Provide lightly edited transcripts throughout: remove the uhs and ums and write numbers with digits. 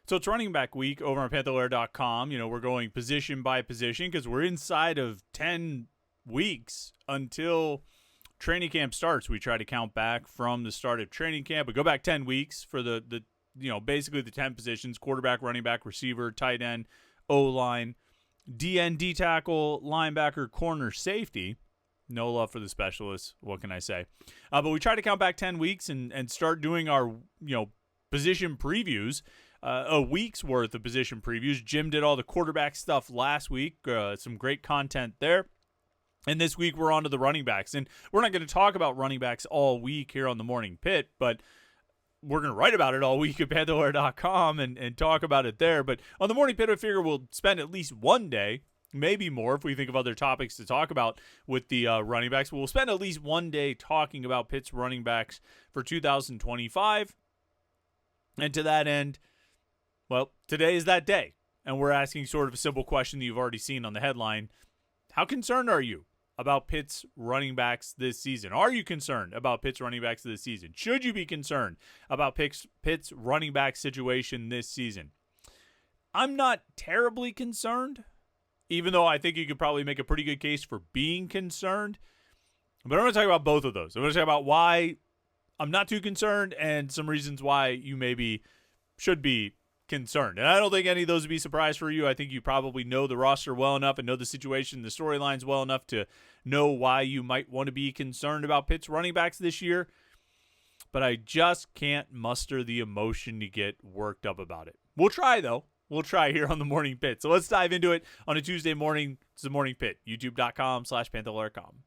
So it's running back week over on Panther-Lair.com. We're going position by position because we're inside of 10 weeks until training camp starts. We try to count back from the start of training camp, but go back 10 weeks for the basically the 10 positions: quarterback, running back, receiver, tight end, O-line, DN, D-tackle, linebacker, corner, safety. No love for the specialists. What can I say? But we try to count back 10 weeks and start doing our, position previews. A week's worth of position previews. Jim did all the quarterback stuff last week. Some great content there. And this week we're on to the running backs. And we're not going to talk about running backs all week here on the Morning Pit, but we're going to write about it all week at Panther-Lair.com and talk about it there. But on the Morning Pit, I figure we'll spend at least one day, maybe more if we think of other topics to talk about with the running backs. But we'll spend at least one day talking about Pitt's running backs for 2025. And to that end, well, today is that day, and we're asking sort of a simple question that you've already seen on the headline. How concerned are you about Pitt's running backs this season? Are you concerned about Pitt's running backs this season? Should you be concerned about Pitt's running back situation this season? I'm not terribly concerned, even though I think you could probably make a pretty good case for being concerned. But I'm going to talk about both of those. I'm going to talk about why I'm not too concerned and some reasons why you maybe should be concerned. And I don't think any of those would be a surprise for you. I think you probably know the roster well enough and know the situation, the storylines well enough to know why you might want to be concerned about Pitt's running backs this year. But I just can't muster the emotion to get worked up about it. We'll try, though. We'll try here on the Morning Pit. So let's dive into it on a Tuesday morning. It's the Morning Pit, youtube.com/Panther-Lair.com.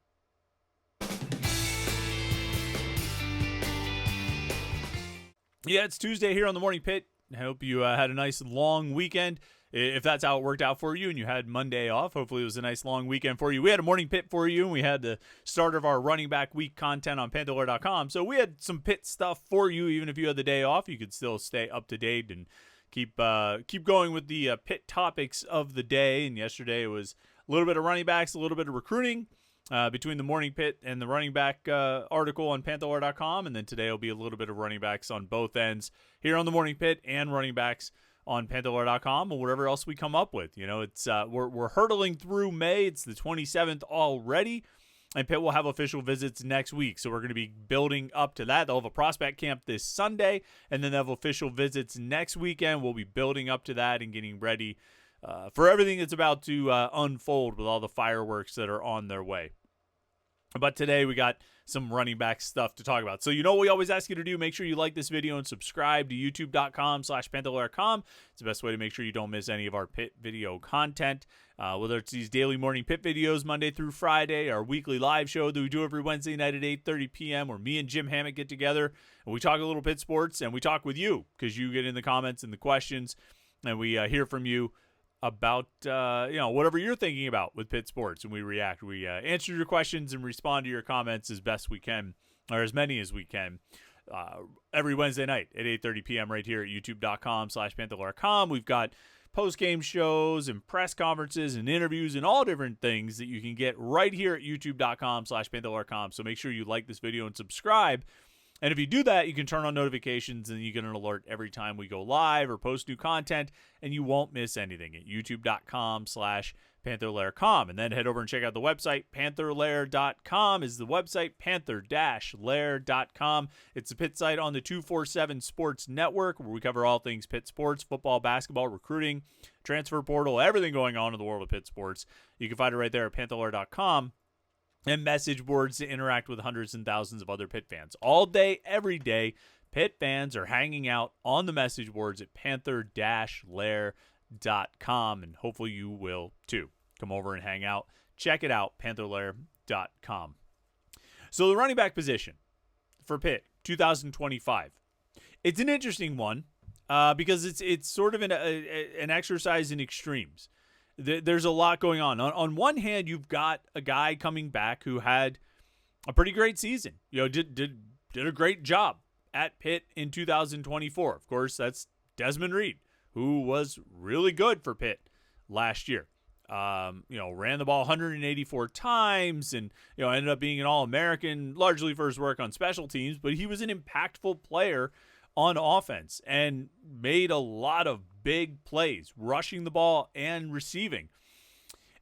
Yeah, it's Tuesday here on the Morning Pit. I hope you had a nice long weekend. If that's how it worked out for you and you had Monday off, hopefully it was a nice long weekend for you. We had a Morning Pit for you, and we had the start of our running back week content on Panther-Lair.com. So we had some Pitt stuff for you. Even if you had the day off, you could still stay up to date and keep going with the Pitt topics of the day. And yesterday it was a little bit of running backs, a little bit of recruiting. Between the Morning Pit and the running back article on Panther-Lair.com, and then today will be a little bit of running backs on both ends here on the Morning Pit and running backs on Panther-Lair.com or whatever else we come up with. It's we're hurtling through May. It's the 27th already, and Pitt will have official visits next week. So we're going to be building up to that. They'll have a prospect camp this Sunday, and then they'll have official visits next weekend. We'll be building up to that and getting ready for everything that's about to unfold with all the fireworks that are on their way. But today we got some running back stuff to talk about. So what we always ask you to do, make sure you like this video and subscribe to youtube.com/Panther-Lair.com. It's the best way to make sure you don't miss any of our Pitt video content, whether it's these daily morning Pitt videos Monday through Friday, our weekly live show that we do every Wednesday night at 8:30 p.m. where me and Jim Hammett get together and we talk a little Pitt sports, and we talk with you because you get in the comments and the questions, and we hear from you about whatever you're thinking about with Pitt sports, and we react. We answer your questions and respond to your comments as best we can, or as many as we can, every Wednesday night at 8:30 p.m. right here at youtube.com/Panther-Lair.com. We've got post-game shows and press conferences and interviews and all different things that you can get right here at youtube.com/Panther-Lair.com. So make sure you like this video and subscribe. And if you do that, you can turn on notifications and you get an alert every time we go live or post new content, and you won't miss anything at youtube.com/Panther-Lair.com. And then head over and check out the website. Panther-Lair.com is the website, Panther-Lair.com. It's the Pitt site on the 247 Sports Network, where we cover all things Pitt sports, football, basketball, recruiting, transfer portal, everything going on in the world of Pitt sports. You can find it right there at Panther-Lair.com. And message boards to interact with hundreds and thousands of other Pitt fans. All day, every day, Pitt fans are hanging out on the message boards at Panther-Lair.com, and hopefully you will too. Come over and hang out. Check it out, Panther-Lair.com. So the running back position for Pitt, 2025. It's an interesting one because it's sort of an exercise in extremes. There's a lot going on. On one hand, you've got a guy coming back who had a pretty great season. Did a great job at Pitt in 2024. Of course, that's Desmond Reed, who was really good for Pitt last year. Ran the ball 184 times and ended up being an All-American, largely for his work on special teams. But he was an impactful player on offense and made a lot of big plays, rushing the ball and receiving.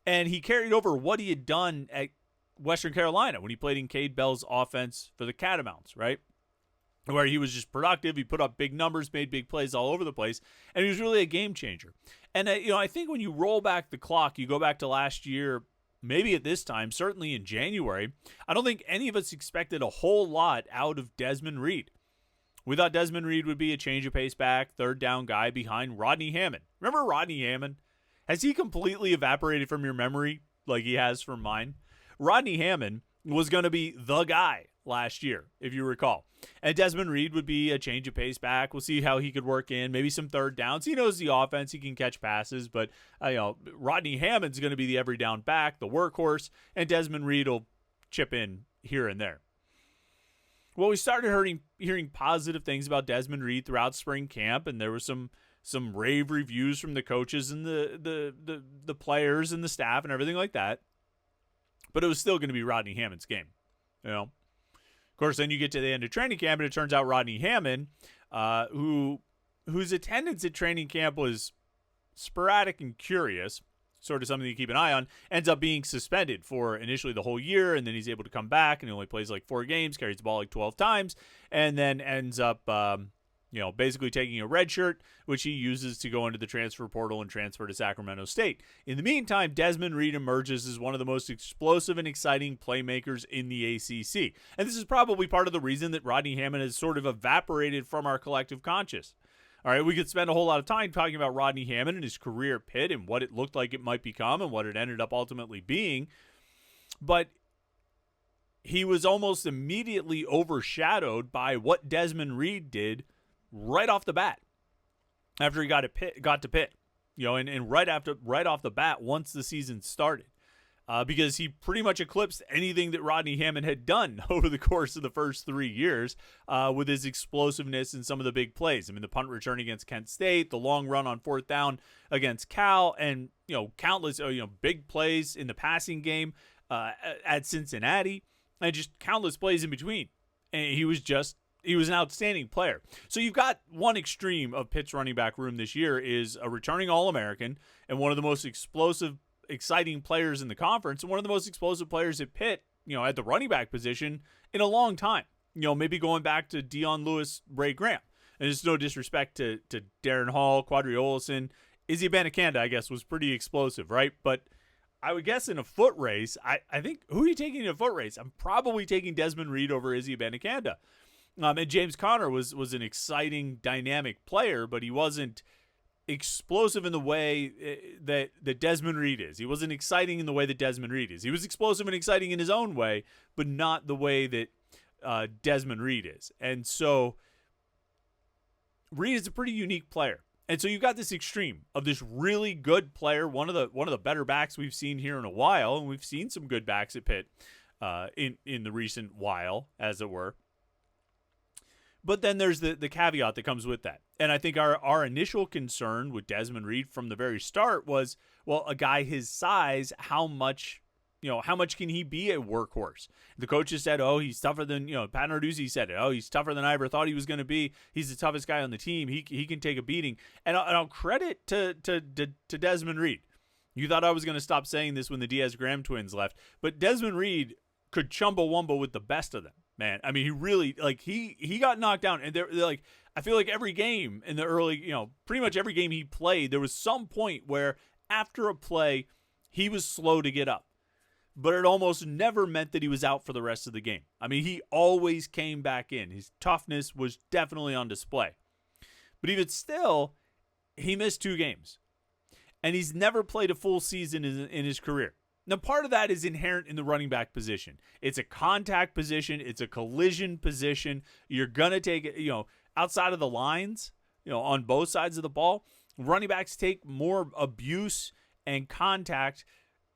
And he carried over what he had done at Western Carolina when he played in Cade Bell's offense for the Catamounts, right? Where he was just productive. He put up big numbers, made big plays all over the place, and he was really a game changer. And, I think when you roll back the clock, you go back to last year, maybe at this time, certainly in January, I don't think any of us expected a whole lot out of Desmond Reed. We thought Desmond Reed would be a change of pace back, third down guy behind Rodney Hammond. Remember Rodney Hammond? Has he completely evaporated from your memory like he has from mine? Rodney Hammond was going to be the guy last year, if you recall. And Desmond Reed would be a change of pace back. We'll see how he could work in, maybe some third downs. He knows the offense. He can catch passes. But, Rodney Hammond's going to be the every down back, the workhorse, and Desmond Reed will chip in here and there. Well, we started hearing positive things about Desmond Reed throughout spring camp, and there was some rave reviews from the coaches and the players and the staff and everything like that. But it was still going to be Rodney Hammond's game, Of course, then you get to the end of training camp, and it turns out Rodney Hammond, whose attendance at training camp was sporadic and curious, sort of something you keep an eye on, ends up being suspended for initially the whole year, and then he's able to come back, and he only plays like 4 games, carries the ball like 12 times, and then ends up, basically taking a red shirt, which he uses to go into the transfer portal and transfer to Sacramento State. In the meantime, Desmond Reed emerges as one of the most explosive and exciting playmakers in the ACC. And this is probably part of the reason that Rodney Hammond has sort of evaporated from our collective conscious. All right, we could spend a whole lot of time talking about Rodney Hammond and his career at Pitt and what it looked like it might become and what it ended up ultimately being. But he was almost immediately overshadowed by what Desmond Reed did right off the bat after he got to Pitt, and right off the bat once the season started, because he pretty much eclipsed anything that Rodney Hammond had done over the course of the first 3 years with his explosiveness and some of the big plays. I mean, the punt return against Kent State, the long run on 4th down against Cal, and countless big plays in the passing game at Cincinnati, and just countless plays in between. And he was an outstanding player. So you've got one extreme of Pitt's running back room this year is a returning All-American and one of the most explosive, exciting players in the conference and one of the most explosive players at Pitt, at the running back position in a long time. Maybe going back to Dion Lewis, Ray Graham. And it's no disrespect to Darren Hall, Quadri Olson. Izzy Abanikanda, I guess, was pretty explosive, right? But I would guess in a foot race, I think, who are you taking in a foot race? I'm probably taking Desmond Reed over Izzy Abanikanda. And James Conner was an exciting, dynamic player, but he wasn't explosive in the way that Desmond Reed is. He wasn't exciting in the way that Desmond Reed is. He was explosive and exciting in his own way, but not the way that Desmond Reed is. And so Reed is a pretty unique player. And so you've got this extreme of this really good player, one of the better backs we've seen here in a while, and we've seen some good backs at Pitt in the recent while, as it were. But then there's the caveat that comes with that. And I think our initial concern with Desmond Reed from the very start was, well, a guy his size, how much can he be a workhorse? The coaches said, oh, he's tougher than, Pat Narduzzi said it. Oh, he's tougher than I ever thought he was going to be. He's the toughest guy on the team. He can take a beating. And I'll credit to Desmond Reed. You thought I was going to stop saying this when the Diaz-Graham twins left. But Desmond Reed could Chumbawamba with the best of them. Man, I mean, he really, he got knocked down, and they're like, I feel like every game in the early, pretty much every game he played, there was some point where after a play, he was slow to get up, but it almost never meant that he was out for the rest of the game. I mean, he always came back in. His toughness was definitely on display, but even still, he missed 2 games, and he's never played a full season in his career. Now, part of that is inherent in the running back position. It's a contact position. It's a collision position. You're going to take it, outside of the lines, on both sides of the ball. Running backs take more abuse and contact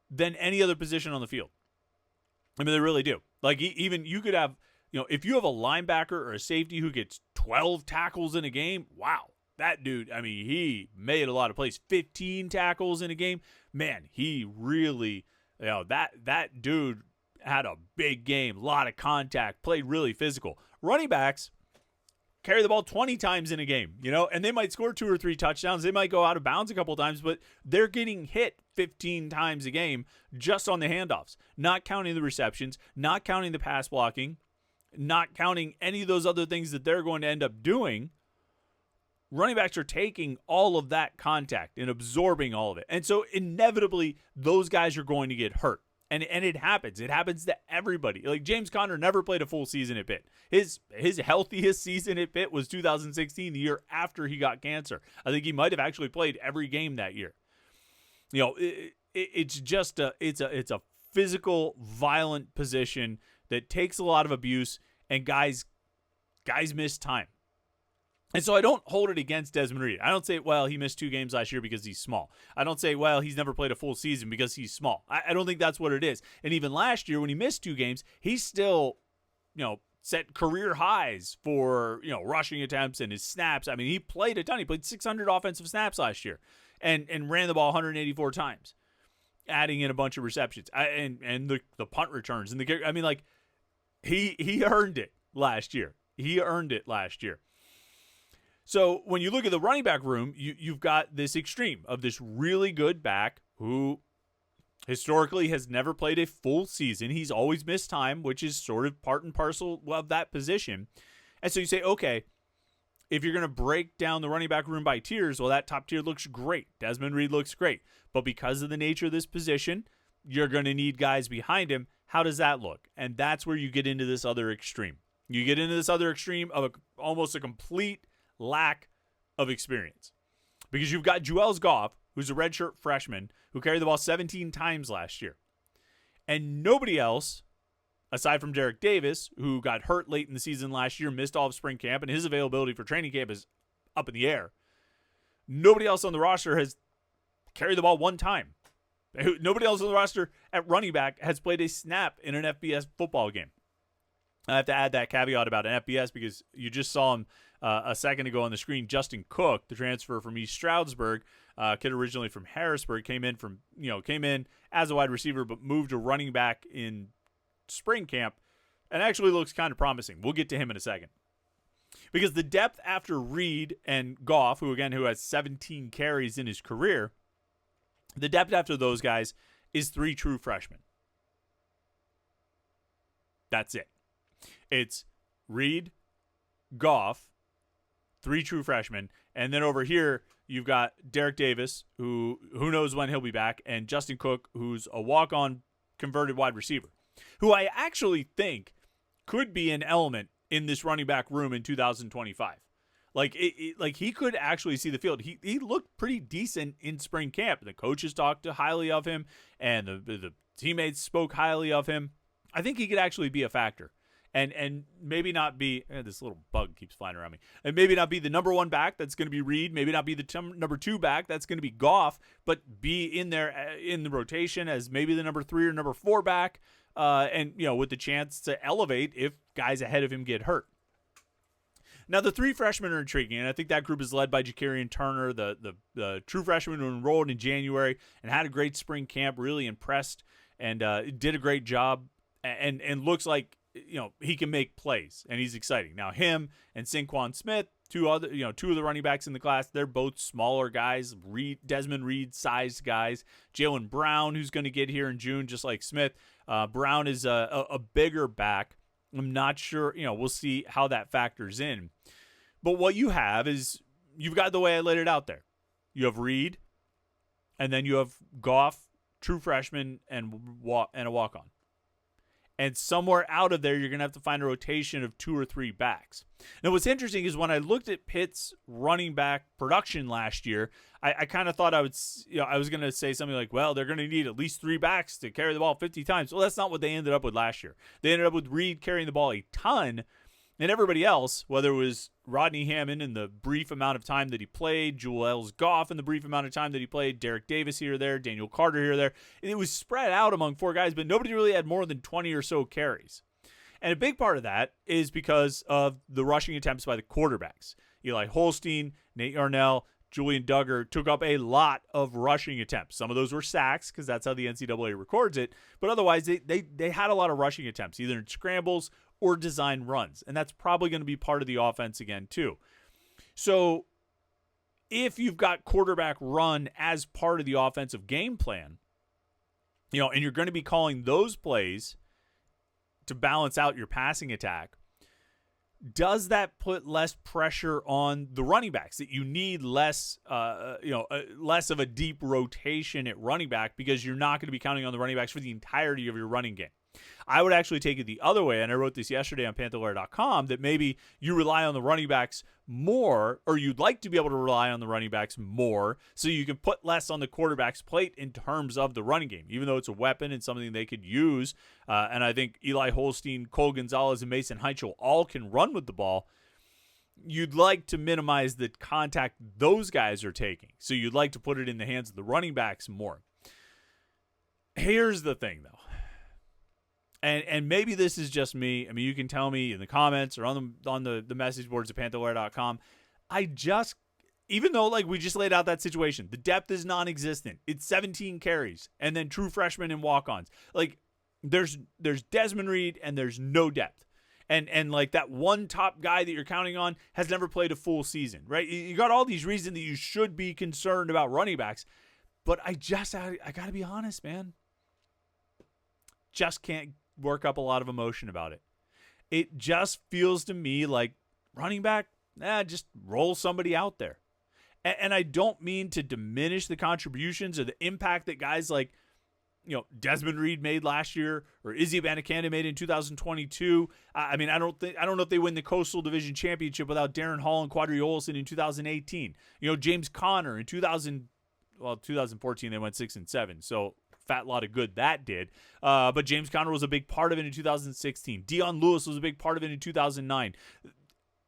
than any other position on the field. I mean, they really do. Like, even you could have, if you have a linebacker or a safety who gets 12 tackles in a game, wow. That dude, I mean, he made a lot of plays. 15 tackles in a game. Man, he really... that dude had a big game, a lot of contact, played really physical. Running backs carry the ball 20 times in a game, and they might score 2 or 3 touchdowns. They might go out of bounds a couple times, but they're getting hit 15 times a game just on the handoffs, not counting the receptions, not counting the pass blocking, not counting any of those other things that they're going to end up doing. Running backs are taking all of that contact and absorbing all of it. And so inevitably, those guys are going to get hurt. And it happens. It happens to everybody. Like James Conner never played a full season at Pitt. His healthiest season at Pitt was 2016, the year after he got cancer. I think he might have actually played every game that year. It's just it's a physical, violent position that takes a lot of abuse, and guys miss time. And so I don't hold it against Desmond Reed. I don't say, well, he missed 2 games last year because he's small. I don't say, well, he's never played a full season because he's small. I don't think that's what it is. And even last year when he missed 2 games, he still, set career highs for, rushing attempts and his snaps. I mean, he played a ton. He played 600 offensive snaps last year and ran the ball 184 times, adding in a bunch of receptions and the punt returns. And he earned it last year. So when you look at the running back room, you've got this extreme of this really good back who historically has never played a full season. He's always missed time, which is sort of part and parcel of that position. And so you say, okay, if you're going to break down the running back room by tiers, well, that top tier looks great. Desmond Reed looks great. But because of the nature of this position, you're going to need guys behind him. How does that look? And that's where you get into this other extreme. You get into this other extreme of almost a complete lack of experience, because you've got Juelz Goff, who's a redshirt freshman who carried the ball 17 times last year, and nobody else aside from Derek Davis, who got hurt late in the season last year, missed all of spring camp, and his availability for training camp is up in the air. Nobody else on the roster has carried the ball 1 time. Nobody else on the roster at running back has played a snap in an FBS football game. I have to add that caveat about an FBS because you just saw him a second ago on the screen. Justin Cook, the transfer from East Stroudsburg, kid originally from Harrisburg, came in as a wide receiver but moved to running back in spring camp and actually looks kind of promising. We'll get to him in a second. Because the depth after Reed and Goff, who has 17 carries in his career, the depth after those guys is 3 true freshmen. That's it. It's Reed, Goff, 3 true freshmen, and then over here you've got Derek Davis, who knows when he'll be back, and Justin Cook, who's a walk-on converted wide receiver, who I actually think could be an element in this running back room in 2025. Like he could actually see the field. He looked pretty decent in spring camp. The coaches talked highly of him, and the teammates spoke highly of him. I think he could actually be a factor. And maybe not be this little bug keeps flying around me. And maybe not be the number 1 back that's going to be Reed. Maybe not be the number 2 back that's going to be Goff, but be in there in the rotation as maybe the number 3 or number 4 back. And with the chance to elevate if guys ahead of him get hurt. Now the 3 freshmen are intriguing, and I think that group is led by Ja'Karian Turner, the true freshman who enrolled in January and had a great spring camp. Really impressed and did a great job, and looks like he can make plays, and he's exciting. Now him and Saquon Smith, two of the running backs in the class, they're both smaller guys, Desmond Reed sized guys. Jalen Brown, who's going to get here in June, just like Smith. Brown is a bigger back. I'm not sure, we'll see how that factors in. But what you have is, you've got the way I laid it out there. You have Reed, and then you have Goff, true freshman, and a walk-on. And somewhere out of there, you're going to have to find a rotation of 2 or 3 backs. Now, what's interesting is when I looked at Pitt's running back production last year, I kind of thought I was going to say something like, well, they're going to need at least 3 backs to carry the ball 50 times. Well, that's not what they ended up with last year. They ended up with Reed carrying the ball a ton, and everybody else, whether it was Rodney Hammond in the brief amount of time that he played, Juelz Goff in the brief amount of time that he played, Derek Davis here or there, Daniel Carter here or there, and it was spread out among 4 guys, but nobody really had more than 20 or so carries. And a big part of that is because of the rushing attempts by the quarterbacks. Eli Holstein, Nate Yarnell, Julian Duggar took up a lot of rushing attempts. Some of those were sacks because that's how the NCAA records it. But otherwise, they had a lot of rushing attempts, either in scrambles or design runs. And that's probably going to be part of the offense again, too. So if you've got quarterback run as part of the offensive game plan, and you're going to be calling those plays to balance out your passing attack, does that put less pressure on the running backs, that you need less of a deep rotation at running back because you're not going to be counting on the running backs for the entirety of your running game? I would actually take it the other way, and I wrote this yesterday on Panther-Lair.com, that maybe you rely on the running backs more, or you'd like to be able to rely on the running backs more, so you can put less on the quarterback's plate in terms of the running game, even though it's a weapon and something they could use. And I think Eli Holstein, Cole Gonzalez, and Mason Heichel all can run with the ball. You'd like to minimize the contact those guys are taking, so you'd like to put it in the hands of the running backs more. Here's the thing, though. And maybe this is just me. I mean, you can tell me in the comments or on the message boards at Panther-Lair.com. Even though we just laid out that situation, the depth is non-existent. It's 17 carries and then true freshmen and walk-ons. There's Desmond Reed and there's no depth. And that one top guy that you're counting on has never played a full season, right? You got all these reasons that you should be concerned about running backs, but I got to be honest, man. Just can't work up a lot of emotion about it. It just feels to me like running back, just roll somebody out there. And I don't mean to diminish the contributions or the impact that guys like, Desmond Reed made last year or Izzy Abanikanda made in 2022. I mean, I don't know if they win the Coastal Division Championship without Darren Hall and Quadri Olson in 2018. James Conner in 2014 they went 6-7. So fat lot of good that did. But James Conner was a big part of it in 2016. Dion Lewis was a big part of it in 2009.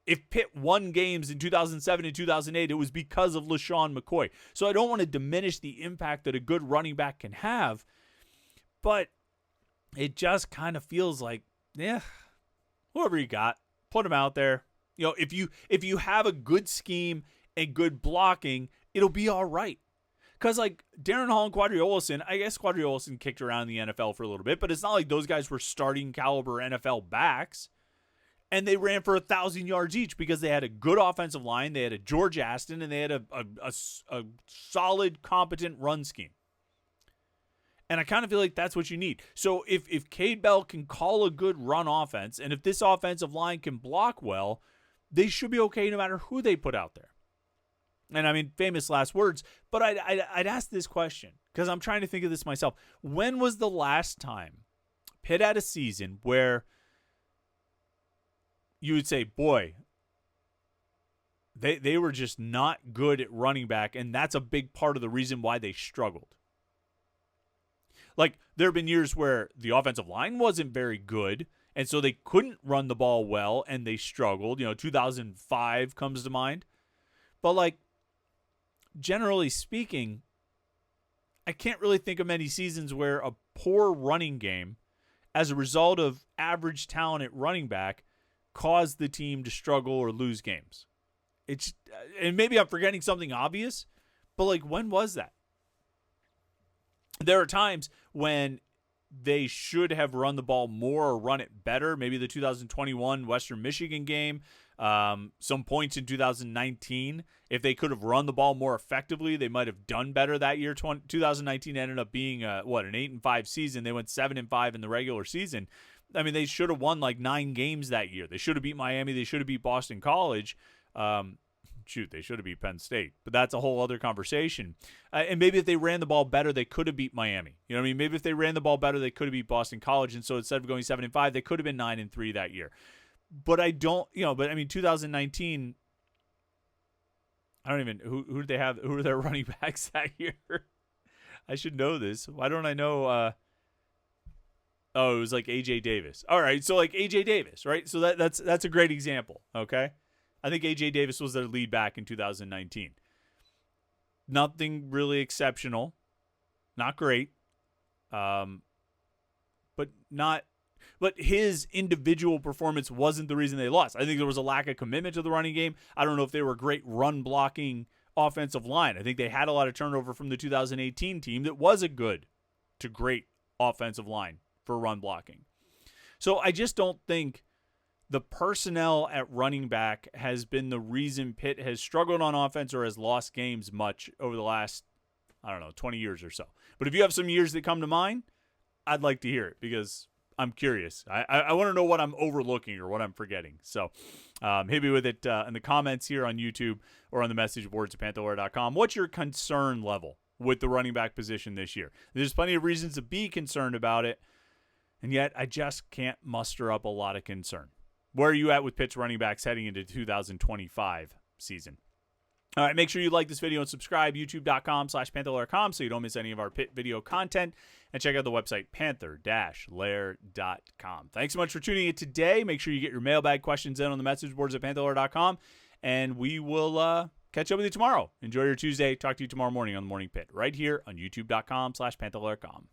If Pitt won games in 2007 and 2008, it was because of LaShawn McCoy. So I don't want to diminish the impact that a good running back can have, but it just kind of feels like, whoever you got, put him out there. If you have a good scheme and good blocking, it'll be all right. Because, Darren Hall and Quadri Olson, I guess Quadri Olson kicked around in the NFL for a little bit, but it's not like those guys were starting caliber NFL backs. And they ran for 1,000 yards each because they had a good offensive line, they had a George Aston, and they had a solid, competent run scheme. And I kind of feel like that's what you need. So if Cade Bell can call a good run offense, and if this offensive line can block well, they should be okay no matter who they put out there. And I mean, famous last words, but I'd ask this question because I'm trying to think of this myself. When was the last time Pitt had a season where you would say, boy, they were just not good at running back, and that's a big part of the reason why they struggled? There have been years where the offensive line wasn't very good, and so they couldn't run the ball well, and they struggled. 2005 comes to mind. But, generally speaking, I can't really think of many seasons where a poor running game, as a result of average talent at running back, caused the team to struggle or lose games. And maybe I'm forgetting something obvious, but when was that? There are times when they should have run the ball more or run it better. Maybe the 2021 Western Michigan game, some points in 2019. If they could have run the ball more effectively, they might have done better that year. 2019 ended up being an 8-5 season. They went 7-5 in the regular season. I mean, they should have won 9 games that year. They should have beat Miami. They should have beat Boston College. They should have beat Penn State. But that's a whole other conversation. And maybe if they ran the ball better, they could have beat Miami. Maybe if they ran the ball better, they could have beat Boston College. And so instead of going 7-5, they could have been 9-3 that year. But 2019, I don't even, who did they have? Who were their running backs that year? I should know this. Why don't I know? It was A.J. Davis. All right, so A.J. Davis, right? So that's a great example, okay? I think A.J. Davis was their lead back in 2019. Nothing really exceptional. Not great. But his individual performance wasn't the reason they lost. I think there was a lack of commitment to the running game. I don't know if they were a great run-blocking offensive line. I think they had a lot of turnover from the 2018 team that was a good to great offensive line for run blocking. So I just don't think the personnel at running back has been the reason Pitt has struggled on offense or has lost games much over the last, 20 years or so. But if you have some years that come to mind, I'd like to hear it because I'm curious. I want to know what I'm overlooking or what I'm forgetting. So hit me with it in the comments here on YouTube or on the message boards at Panther-Lair.com. What's your concern level with the running back position this year? There's plenty of reasons to be concerned about it, and yet I just can't muster up a lot of concern. Where are you at with Pitt's running backs heading into 2025 season? All right, make sure you like this video and subscribe, youtube.com/Panther-Lair.com, so you don't miss any of our Pitt video content. And check out the website, Panther-Lair.com. Thanks so much for tuning in today. Make sure you get your mailbag questions in on the message boards at Panther-Lair.com. And we will catch up with you tomorrow. Enjoy your Tuesday. Talk to you tomorrow morning on the Morning Pitt, right here on youtube.com/Panther-Lair.com.